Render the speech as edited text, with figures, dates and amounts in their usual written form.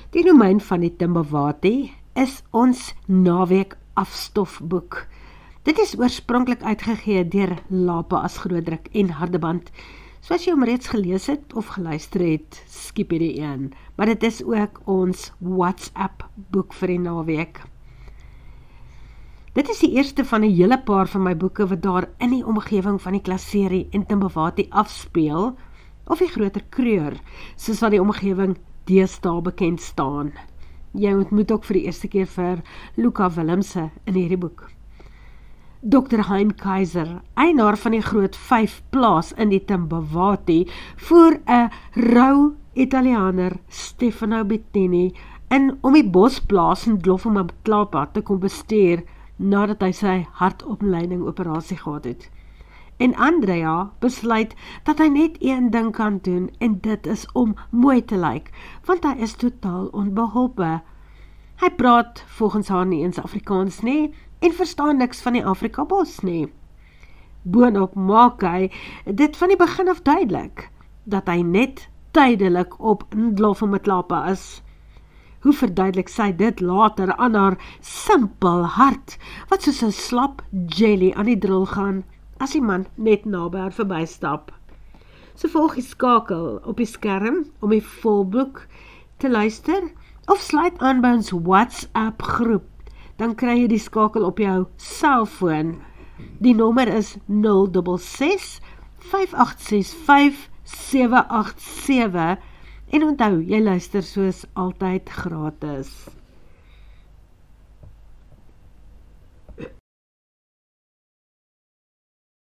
Die Romein van die Timbawati is ons naweek afstofboek. Dit is oorspronklik uitgegee deur Lapa as grootdruk en Hardeband. Soos jy hom reeds gelees het of geluister het, skiep jy die een. Maar dit is ook ons WhatsApp boek vir die naweek. Dit is die eerste van 'n hele paar van my boeke wat daar in die omgewing van die Klaserie en Timbawati afspeel, of die groter Kreur, soos wat die omgewing deesdae bekend staan. Jy ontmoet ook vir die eerste keer vir Luca Willemse in hierdie boek. Dr. Hein Keizer, eienaar van die groot 5 plaas in die Timbawati, voer 'n rou Italianer, Stefano Bettini, in om die bosplaas in Dloffenmatlapa te kom bestuur, nadat hy sy hartomleiding operasie gehad het. En Andrea besluit dat hy net een ding kan doen, en dit is om mooi te lyk, want hy is totaal onbeholpe. Hy praat volgens haar nie eens Afrikaans nie, en verstaan niks van die Afrikabos nie. Boonop maak hy dit van die begin af duidelik, dat hy net tydelik op Dloffenmatlapa is. Hoe verduidelik sy dit later aan haar simpel hart, wat soos 'n slap jelly aan die dril gaan, as die man net naby haar verbystap. So volg die skakel op die skerm om die volboek te luister, of sluit aan by ons WhatsApp groep, dan kry jy die skakel op jou selfoon. Die nommer is 066 5865 787, en onthou, jy luister soos altyd gratis.